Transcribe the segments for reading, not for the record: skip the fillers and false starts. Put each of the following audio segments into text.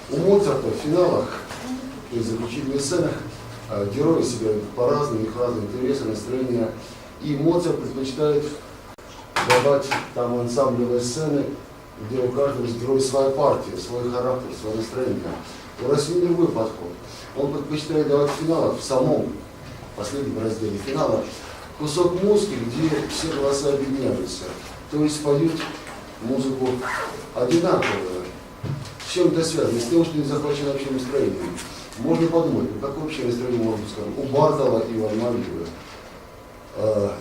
У Моцарта в финалах и заключительных сценах герои себя по-разному, их разные интересы, настроения. И Моцарт предпочитает давать там ансамблевые сцены, где у каждого из героев своя партия, свой характер, свое настроение. У Россини другой подход. Он предпочитает давать в финалах, в самом последнем разделе финала, кусок музыки, где все голоса объединяются. То есть поют музыку одинаковую. С чем это связано? С тем, что не захвачено общим настроением. Можно подумать, какое общее настроение можно сказать у Бардова и у Альмавивы,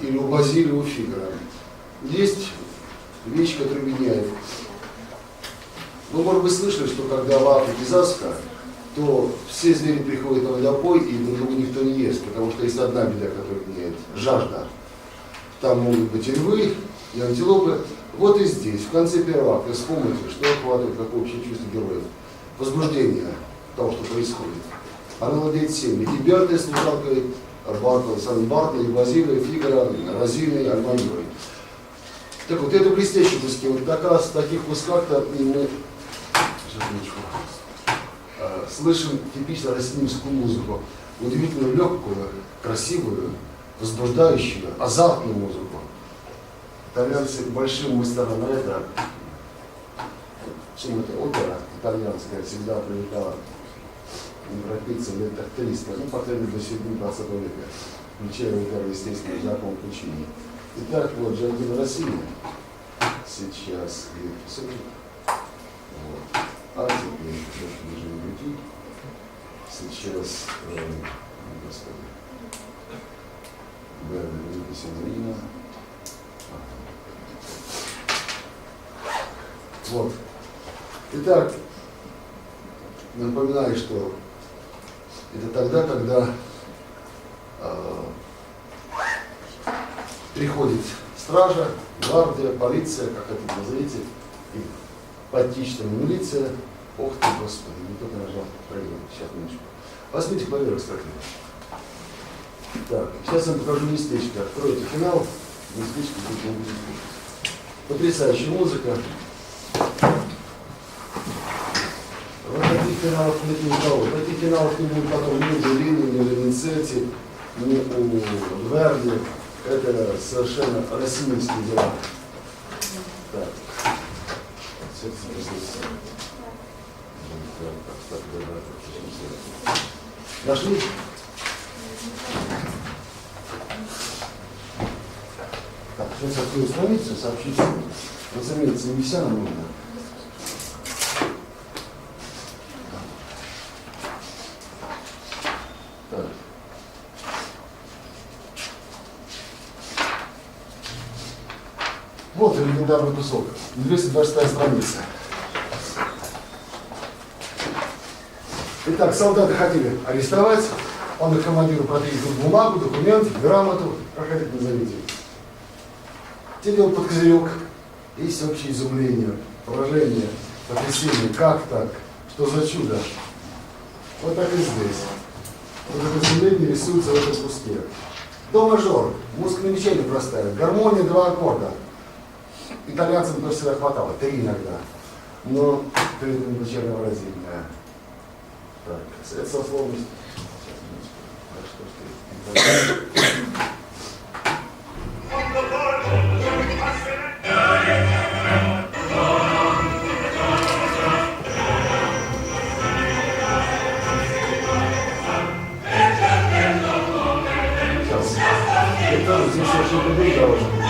или у Базилия, у Фигара. Есть вещь, которая меняет. Вы, может быть, слышали, что когда в Африке засуха, то все звери приходят на водопой, и друг друга никто не ест, потому что есть одна беда, которая меняет – жажда. Там могут быть и львы, и антилопы. Вот и здесь, в конце первого акта, вспомните, что охватывает какое общее чувство героев. Возбуждение того, что происходит. Она владеет всеми. И Бертой с служанкой Сан-Бартла, и Базилия, и Фигара, Розиной, Альмавивой. Так вот, это блестящие куски. Вот как раз в таких кусках-то и мы слышим типично российскую музыку. Удивительно легкую, красивую, возбуждающую, азартную музыку. Итальянцы большим мастером на это, чем это опера итальянская всегда привлекала европейцев лет так 300, ну, по крайней мере, до середины 20 века, включая оперу, естественно, Джакомо Пучини. Итак, вот Джоаккино Россини сейчас и вот. А теперь чуть ниже груди. Сейчас, господи, Бернард Синзарина. Вот. Итак, напоминаю, что это тогда, когда приходит стража, гвардия, полиция, как это назовите, и подтичная милиция. Ох ты, Господи, не только нажал, пройдем, сейчас минуточку. Возьмите поверх, кстати. Так, сейчас я вам покажу местечко. Откройте финал, местечко тут не будет слушать. Потрясающая музыка. Вот таких финалов нет никого. Таких финалов не будет потом ни у Беллини, ни у Винценти, ни у Верди. Это совершенно российские дела. Так. Нашли? Так, сейчас открою страницу, сообщите. Разумеется, не вся нам нужна. Так. Вот легендарный кусок. 226 страница. Итак, солдаты хотели арестовать, он их командиру протребовал бумагу, документ, грамоту, как хотите назовите. Те делают под козырек, есть общее изумление, поражение, потрясение, как так, что за чудо. Вот так и здесь. Вот это изумление рисуется в этом куске. До мажор, музыка намечание простая, гармония, 2 аккорда. Итальянцам тоже всегда хватало, 3 иногда, но при этом необычайно выразительная. Так, это сословность. Сейчас. Это здесь очень людей должен быть.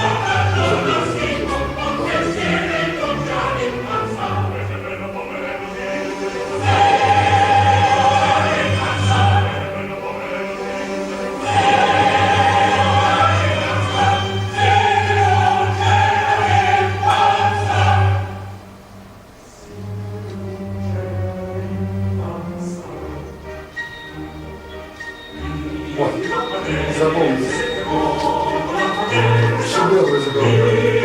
Вот, запомните. Шедевры заголовки.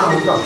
Вот так,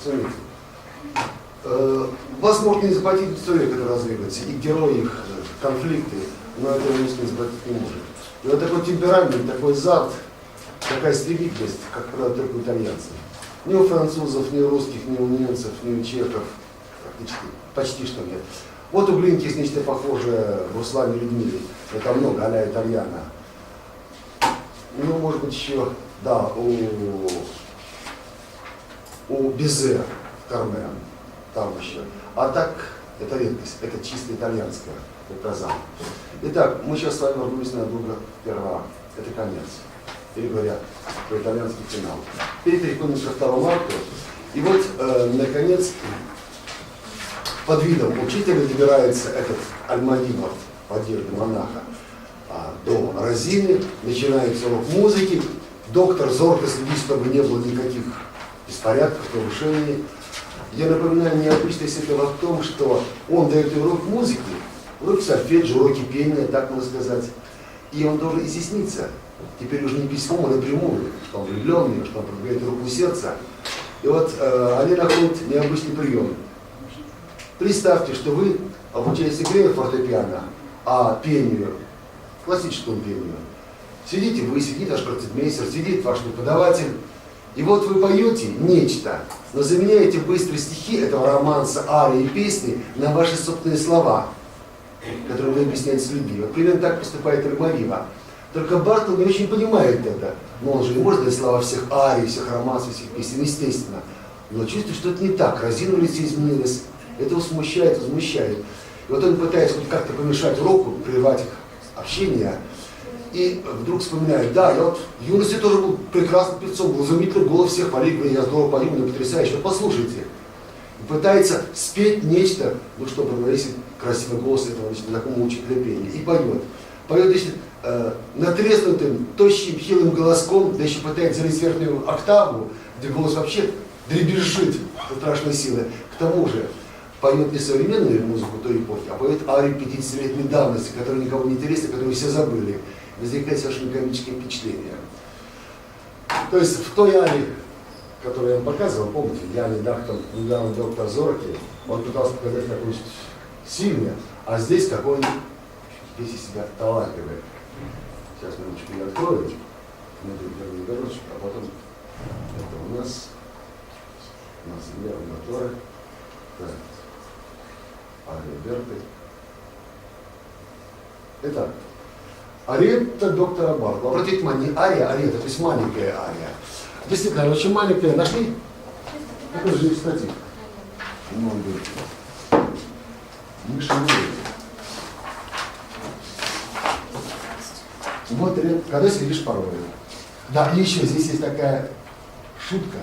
Заметьте. Вас может не захватить история, которая разыгрывается, и герои, их конфликты, но это русский не захватить не может. И вот такой темперамент, такой азарт, такая стремительность, как правило, только у итальянцев. Ни у французов, ни у русских, ни у немцев, ни у чехов, практически, почти что нет. Вот у Глинки есть нечто похожее в Руслане Людмиле. Это много а-ля итальяна. Ну, может быть, еще, да, у Бизе Кармен, там еще. А так, это редкость, это чисто итальянская, это проза. Итак, мы сейчас с вами ворвались на друга первого. Это конец. Или говоря, про итальянский финал. Теперь переходим ко второму акту. И вот, наконец, под видом учителя добирается этот Альмавивар в одежде монаха до Розины, начинается урок музыки. Доктор зорко следит, чтобы не было никаких беспорядков, нарушений. Я напоминаю, необычность этого в том, что он дает урок музыки, уроки сольфеджио, уроки пения, так можно сказать. И он должен изъясниться. Теперь уже не письмом, а напрямую, что он влюбленный, что он продвигает руку сердца. И вот они находят необычный прием. Представьте, что вы обучаетесь игре фортепиано, а пению, классическому пению. Сидите вы, сидит ваш концертмейстер, сидит ваш преподаватель, и вот вы поете нечто, но заменяете быстрые стихи этого романса, арии и песни на ваши собственные слова, которые вы объясняете с людьми. Вот примерно так поступает Альмавива. Только Бартол не очень понимает это. Но он же не может дать слова всех арий, всех романсов, всех песен, естественно. Но чувствует, что это не так. Розина в лице изменилась. Это его смущает, возмущает. И вот он пытается хоть как-то помешать уроку, прервать их общение. И вдруг вспоминает, да, я вот в юности тоже был прекрасным певцом, был изумительный голос всех хвалили, я здорово пою, мне потрясающе. Вот послушайте. И пытается спеть нечто, ну что, если красивый голос этого, значит, такому учителя пения. И поет. Поет, значит, натреснутым, тощим, хилым голоском, да еще пытается залезть в верхнюю октаву, где голос вообще дребезжит со страшной силы. К тому же поет не современную музыку той эпохи, а поет арии 50-летней давности, которые никому не интересны, которые все забыли. Возникает совершенно комическое впечатление. То есть в той арии, которую я вам показывал, помните, Яни Дахтон, недавно доктор Зорки, он пытался показать какой-нибудь сильный, а здесь какой-нибудь весь из себя талантливый. Сейчас минуточку я открою, а потом это у нас левый мотор, ария Берты. Итак, ария доктора Бартла. Обратите внимание, не ария, а ария, то есть маленькая ария. Действительно, очень маленькая. Нашли? Какой же статик? Мыши не видят. Вот когда сидишь порой. Да, и еще здесь есть такая шутка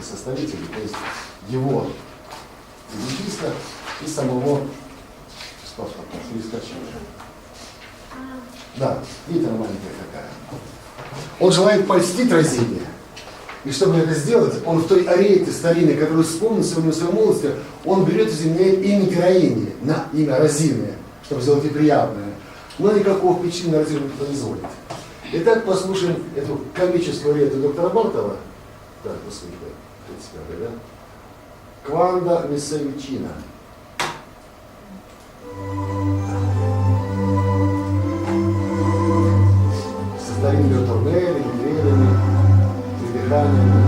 составителя, то есть его язычества и самого да, видите, она маленькая такая. Он желает польстить Розине. И чтобы это сделать, он в той арее старинной, которую вспомнил сегодня в своей молодости, он берет и заменяет имя героини на имя Розины, чтобы сделать ей приятное. Но никакого впечатления на Розину не производит. Итак, послушаем эту комическую арию доктора Бартова. Так, послушайте, 35-й, да? Quando mi sei vicina. Со старинными турнелями, трелами, прибеганиями.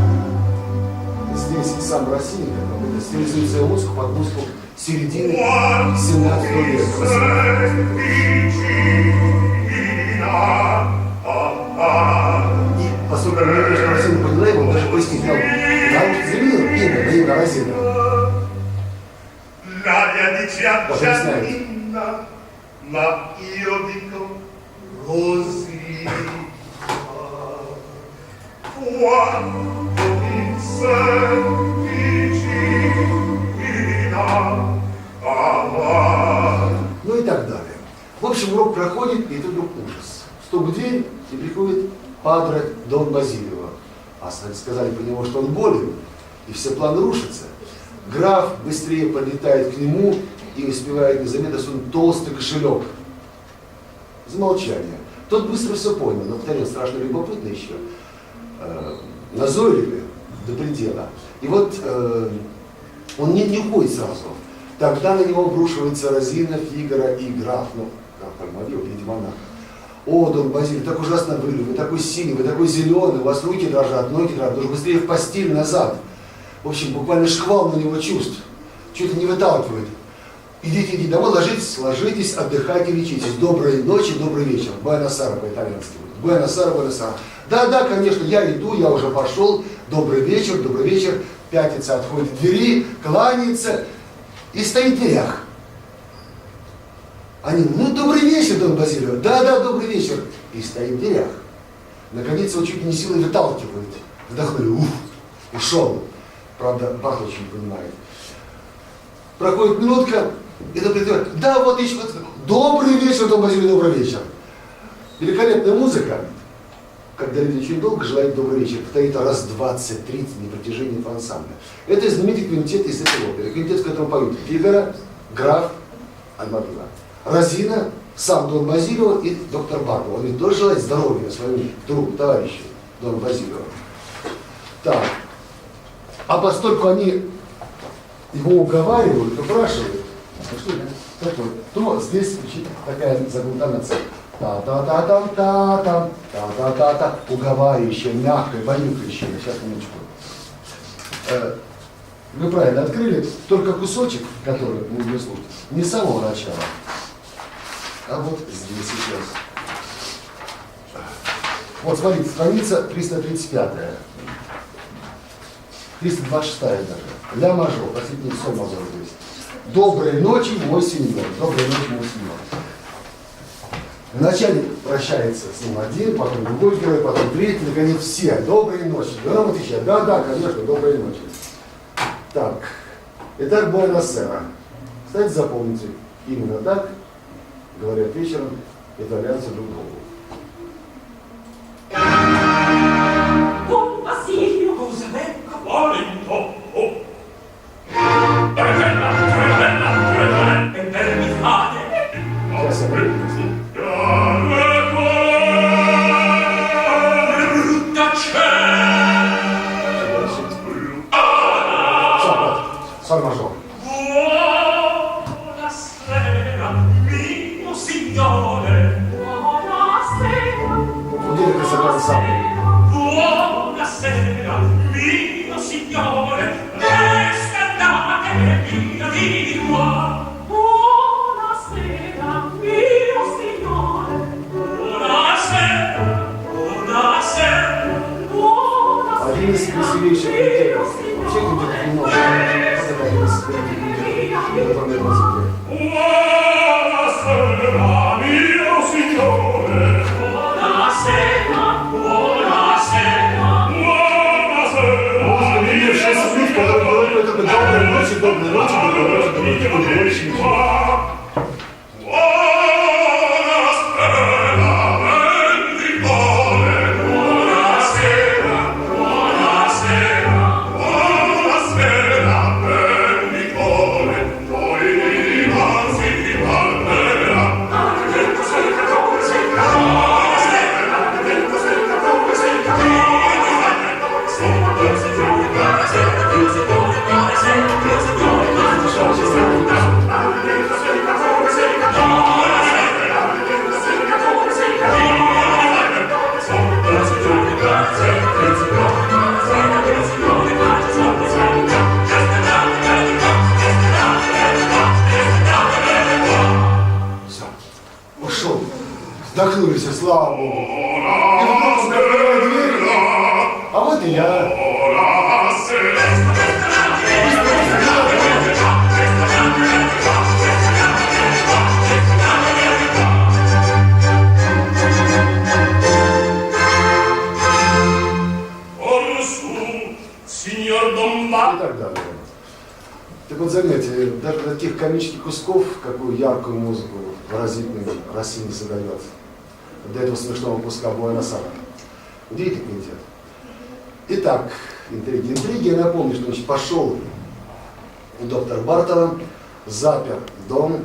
Здесь сам Россия, стилизует свою музыку под музыку середины 17 века. И поскольку мне конечно, Розина поняла его, он даже пояснил, потому что заменил имя на имя Розина. Вот объясняет. Ma io dico così, quando mi sei vicina, amar. Ну и так далее. В общем, урок проходит, и тут вдруг ужас. Стук в дверь, и приходит падре Дон Базилио. А сказали про него, что он болен, и все планы рушатся. Граф быстрее подлетает к нему и успевает незаметно сунуть толстый кошелек. Замолчание. Тот быстро все понял, но, повторяю, страшно любопытно еще. Назойливый до предела. И вот он не уходит сразу. Тогда на него обрушивается Розина, Фигаро и граф, ну, граф Альмавир, видите, монах. О, Дон Базилий, так ужасно были, вы такой синий, вы такой зеленый, у вас руки дрожат, ноги дрожат, нужно быстрее в постель назад. В общем, буквально шквал на него чувств, чуть ли не выталкивает. Идите домой, ложитесь, отдыхайте, лечитесь. Доброй ночи, добрый вечер. Буэнос-Айрес по-итальянски. Буэнос-Айрес. Да, конечно, я иду, я уже пошел. Добрый вечер. Пятница отходит к двери, кланяется и стоит в дверях. Они, ну, добрый вечер, Дон Базилио. Да, добрый вечер. И стоит в дверях. Наконец его чуть не силой выталкивают. Вдохнули, ушел. Правда, Бартлович не понимает. Проходит минутка, и это говорит, да, вот еще вот, добрый вечер, Дон Базилио, добрый вечер. Великолепная музыка, когда люди очень долго желают добрый вечер, повторит раз 20-30 на протяжении этого ансамбля. Это знаменитый квинтет из этой оперы. Квинтет, в котором поют Фигаро, граф Альмавива, Розина, сам Дон Базилио и доктор Барбо. Он ведь тоже желает здоровья своему другу, товарищу Дону Базилио. Так. А поскольку они его уговаривают, упрашивают, что это такое, то здесь звучит такая загнутанация. Та-та-та-там, та-там, та-та-та-та, уговаривающая, мягкая, баюкающая. Сейчас, минуточку. Вы правильно открыли, только кусочек, который мы будем слушать, не с самого начала, а вот здесь сейчас. Вот смотрите, страница 335. 326 даже. Ля мажор, простите, не соль мажор здесь. Доброй ночи, мой сеньор. Доброй ночи, мой сеньор. Вначале прощается с ним один, потом другой герой, потом третий, наконец все. Доброй ночи. И он отвечает, да, конечно, доброй ночи. Так. Итак, Буэнос-Айрес. Кстати, запомните, именно так говорят вечером итальянцы друг другу. Don Basilio, cosa venga? Quale intoppo? E per mi fate, Сейчас я говорю. brutta c'è. Соль мажор. Buonasera, mio signore. Buonasera. Удели красота ансамбля. Buonasera, mio signore. Riscaldate via di qua. Buonasera, mio signore. Buonasera, buonasera, buonasera. Один из веселейших квинтетов. Вообще квинтетов немного. Вот это один из квинтетов. Это на языке. Buonasera, mio signore. Buonasera, buonasera. Музыка, менявшая свет, который говорит только доброй ночи, доброй ночи, доброй ночи, доброй ночи, доброй ночи. Ушел. Вдохнули все, слава Богу. И вдруг он открывает дверь, а вот и я. Signor Don И Ba- так далее. Так вот заметьте, даже таких комических кусков, какую яркую музыку выразительную Россия не создает. До этого смешного куска Буэнос-Айрес. Удивительный квинтет. Итак, интриги. Я напомню, что значит, пошел доктор Бартоло, запер дом,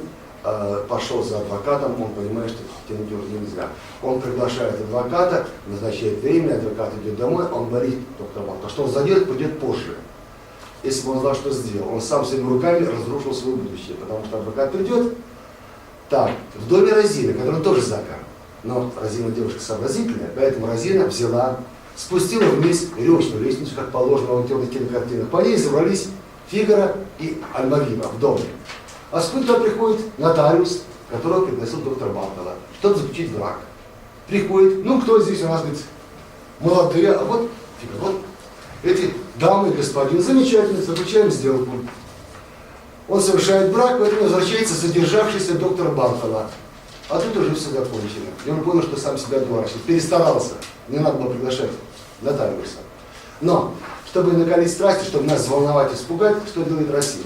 пошел за адвокатом, он понимает, что тянуть уже нельзя. Он приглашает адвоката, назначает время, адвокат идет домой, он говорит доктор Бартоло, что он задержит, придет позже. если бы он знал, что сделал. Он сам своими руками разрушил свое будущее, потому что адвокат придет, так, в доме Розины, который тоже запер. Но Розина девушка сообразительная, поэтому Розина взяла, спустила вниз веревочную лестницу, как положено в темных кинокартинах. По ней забрались Фигаро и Альмавива в доме. А вскоре туда приходит нотариус, которого пригласил доктор Бартола, чтобы заключить брак. Приходит, ну кто здесь у нас, говорит, молодые, а вот Фигаро, вот эти дамы и господин, замечательно, заключаем сделку. Он совершает брак, поэтому возвращается задержавшийся доктор Бартола. А тут уже все закончено. И он понял, что сам себя дурачит, перестарался. Не надо было приглашать нотариуса. Но, чтобы накалить страсти, чтобы нас взволновать, испугать, что делает Россия?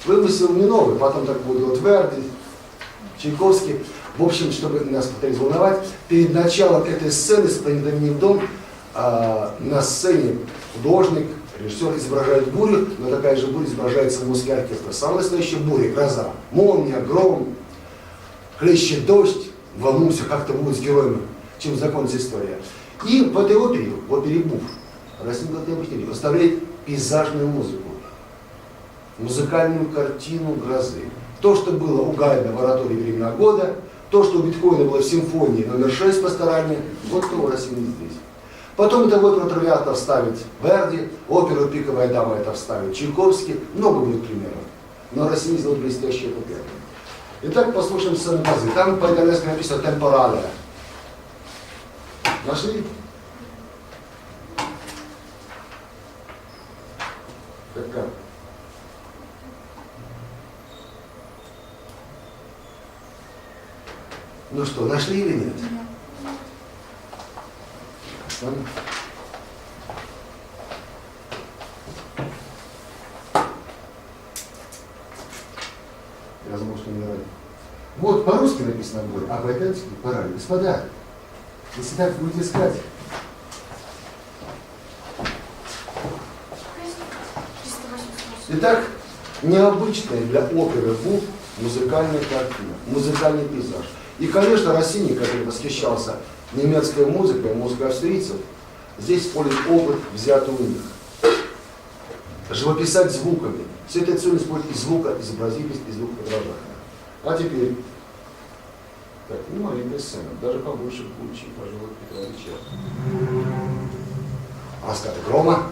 Вымысел не новый, потом так будет делать Верди, Чайковский. В общем, чтобы нас повторить волновать, перед началом этой сцены с проникновением в дом на сцене художник, режиссер изображает бурю, но такая же буря изображается в музыке оркестра. Самая настоящая буря, гроза, молния, гром, хлещет дождь, волнуемся, как это будет с героями, чем закончится история. И в этой опере, в опере «Буф», Россия необычный, поставляет пейзажную музыку, музыкальную картину грозы. То, что было у Гайдна в оратории «Времена года», то, что у Бетховена было в симфонии номер 6 пасторальной, вот то у России здесь. Потом это в оперу «Травиата» вставит Верди, оперу «Пиковая дама» это вставит Чайковский, много будет примеров. Но Россия сделала блестящее оперу. Итак, послушаем сцену базы. Там по-итальянски написано «темпорале». Нашли? Как? Ну что, нашли или нет? Ясно. Я забыл, что не нравится. Вот по-русски написано «буря», а по-итальянски «параль». Господа, если так будете искать. Итак, необычная для оперы «Буф» музыкальная картина, музыкальный пейзаж. И, конечно, Россини, который восхищался немецкой музыкой, музыкой австрийцев, здесь использует опыт, взятый у них. Живописать звуками. С этой целью используют и звукоизобразительность, и звукоподражание. А теперь, так, ну, маленькая сцена, даже побольше получить, пожалуй, Петра Ильича. Раскаты грома.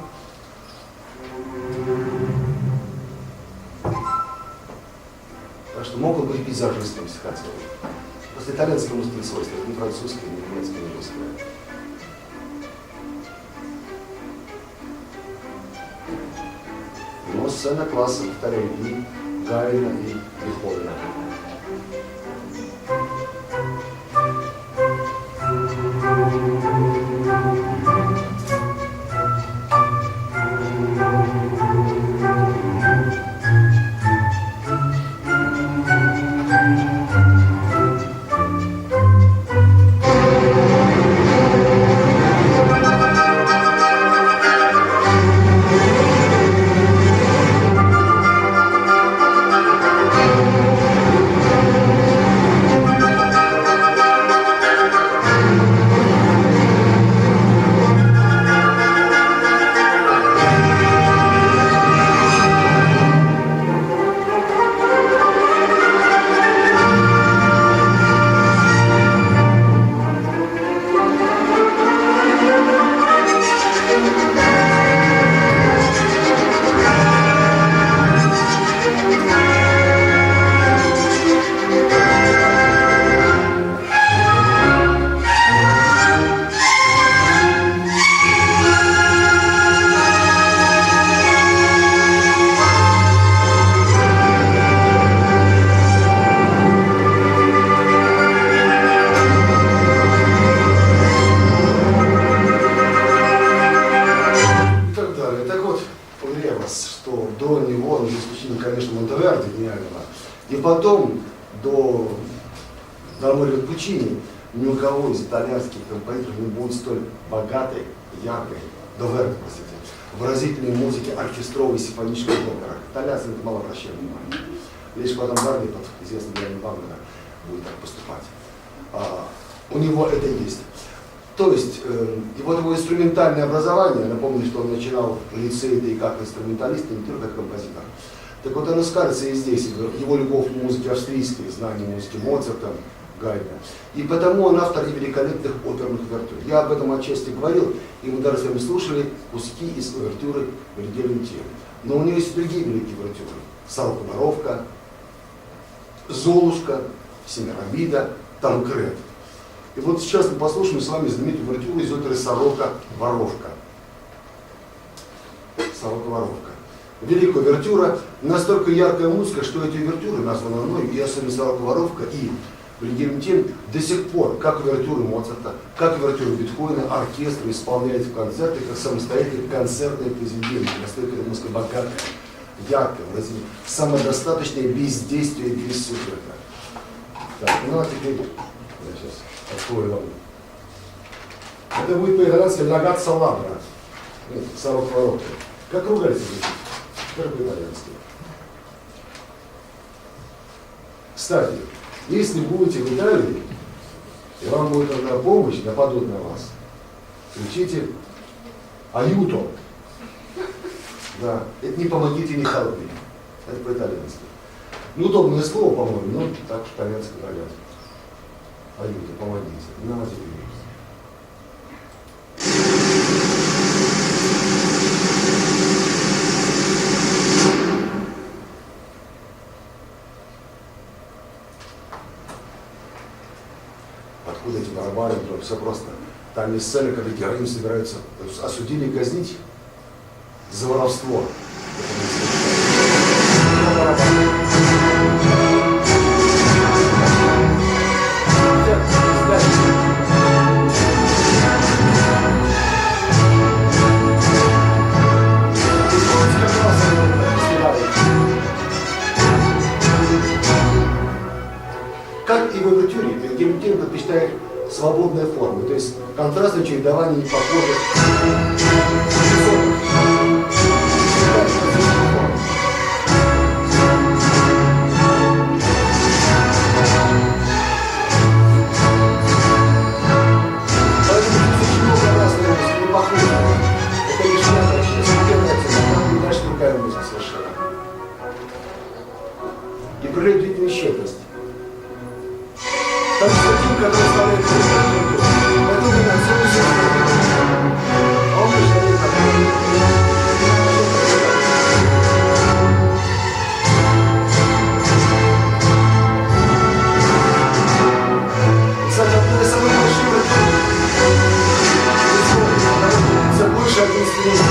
Так что могут быть пейзажистами стихотворы. Просто итальянская музыка свойства, не французская, не немецкая, не русская. Но сцена класса, повторяю, и Гайна, и Бетховена. И потом до Пучини ни у кого из итальянских композиторов не будет столь богатой, яркой, до Верди, простите, выразительной музыки оркестровой симфонической оперы. Итальянцы это мало обращают внимания. Лишь потом Верди, под известным Яном Вагнера, будет так поступать. У него это есть. То есть, и вот его инструментальное образование, напомню, что он начинал в лицее и как инструменталист, и не только как композитор. Так вот оно скажется и здесь, его любовь к музыке австрийской, знание музыки Моцарта, Гайдна. И потому он автор великолепных оперных увертюр. Я об этом отчасти говорил, и мы даже с вами слушали куски из увертюры «Вильгельм Тель». Но у него есть другие великие увертюры. «Сорока-воровка», «Золушка», «Семирамида», «Танкред». И вот сейчас мы послушаем с вами знаменитую увертюру из оперы «Сорока-воровка». «Сорока-воровка». Великая увертюра, настолько яркая музыка, что эти увертюры, названы мной, и особенно «Сорока-воровка» и «Вильгельм Тель», до сих пор, как увертюры Моцарта, как увертюры Бетховена, оркестр исполняет в концерте как самостоятельные концертные произведения. Настолько эта музыка богатая, яркая, самодостаточная, без действия, без сюжета. Так, ну а теперь я сейчас открою вам. Это будет по-итальянски «Лагатса лабра», «Сорока-воровка». Как ругается звучит? Как по-итальянски. Кстати, если будете в Италии, и вам будет нужна помощь, нападут на вас, кричите «Аюто». Да, это не помогите, не help me. Это по-итальянски. Ну, удобное слово, по-моему, но так что итальянцы говорят. Аюто, помогите. На вас откуда эти барабаны, все просто. Там есть сцены, когда героиню собираются осудили и казнить за воровство. Как и в увертюре, Вильгельм Тель предпочитает свободные формы, то есть контрастное чередование непохожих. И проявляет длительную щедрость. Там статью, который вставляет поэтому на целую жизнь. А он человек, кстати, одна из самых больших за больше 11 лет.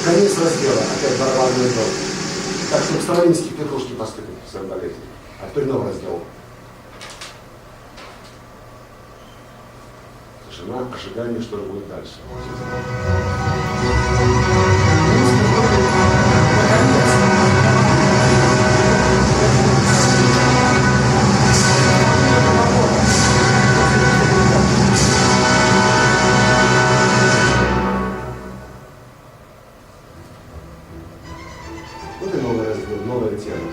Конец раздела, опять барабанный дом. Так, чтобы Стравинский петрушки поступить в своем балете. А теперь новый раздел. Тишина, ожидание, что же будет дальше. Вот и новый раздел, новая тема.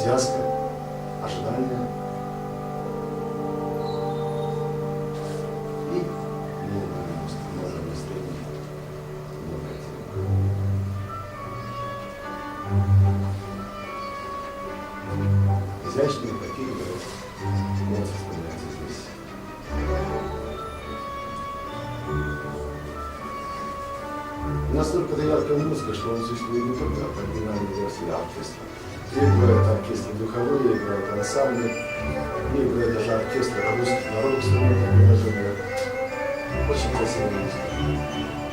связка, ожидание и новое настроение. Изящные какие-то эмоции вспоминаются здесь. Настолько это яркая музыка, что он существует не только в оригинальной версии оркестра. И играют оркестры духовые, играют ансамбли, и играют даже оркестры русских народных инструментов приложения. Очень красивая музыка.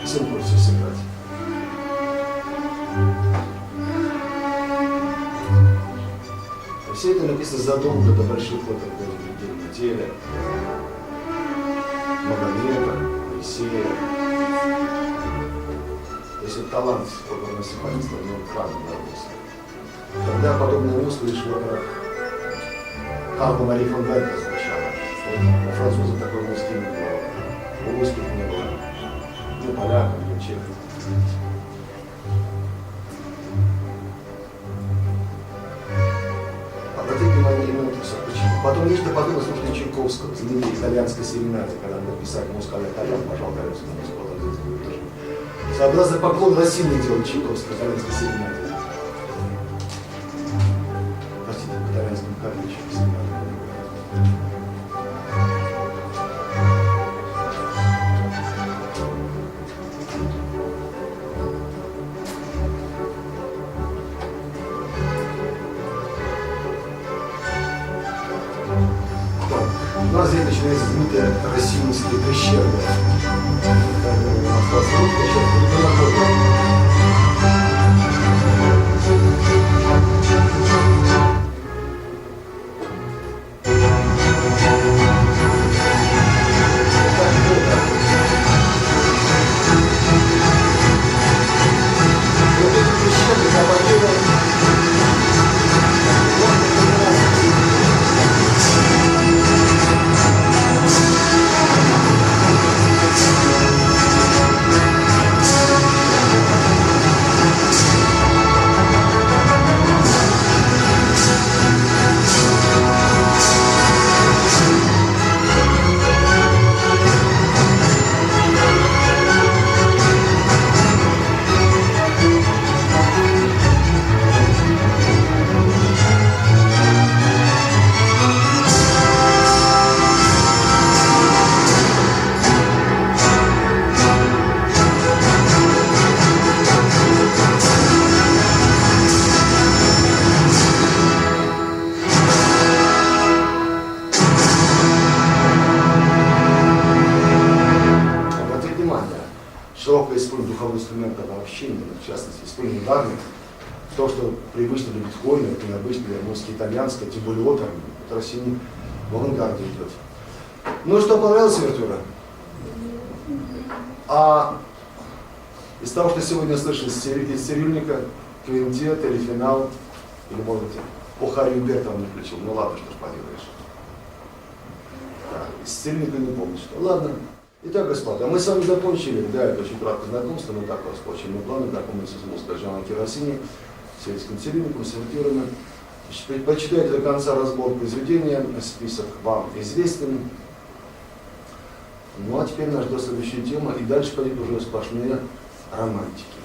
Сын хочет сыграть. Все это написано задолго до больших фоток в теле Магомеда, Моисея. То есть это талант оперного симфониста, у него рано народился. Когда подобная музыка лишь в операх Карла Мари фон Вебера звучала. У французов такой музыки не было, у русских не было, ни поляков, ни чехов. Обратите внимание именно на все. Почему? Потом нечто подобное слушали Чайковского, знаменитая итальянская серенада, когда он написал музыкальный итальян, пожал итальянскую музыку, потом здесь будет тоже. Сообразный поклон России делал Чайковского, итальянской серенады. Простите, в итальянском карличе серенады. У нас здесь начинается знаменитая Рассинская пещера. Широкое использование духового инструмента в общении, в частности, использование ударных, то, что привычно для биткоина, это необычно для музыки итальянской, тем более оперной, это Россини в авангарде идет. Ну что, понравилась увертюра? А из того, что сегодня слышали из цирюльника, квинтет или финал, или, может быть, по Харри Бертон не включил, ну ладно, что ж поделаешь. Да, из цирюльника не помню, что. Ладно. Итак, господа, мы с вами закончили, да, это очень краткое знакомство, но так у вас по общему плану, знакомимся с музыкой Жан-Марки Россини, сельским цирюльником, с увертюрами. Почитайте до конца разбор произведения, список вам известен. Ну а теперь нас ждет следующая тема, и дальше пойдет уже сплошные романтики.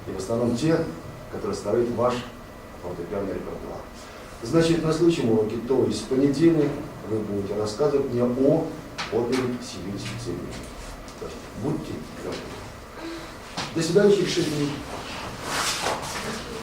И в основном те, которые составляют ваш фортепианный репертуар. Значит, на следующем уроке, то есть в понедельник, вы будете рассказывать мне о опере «Сибирский цирюльник». Будьте готовы. До свидания через 6 дней.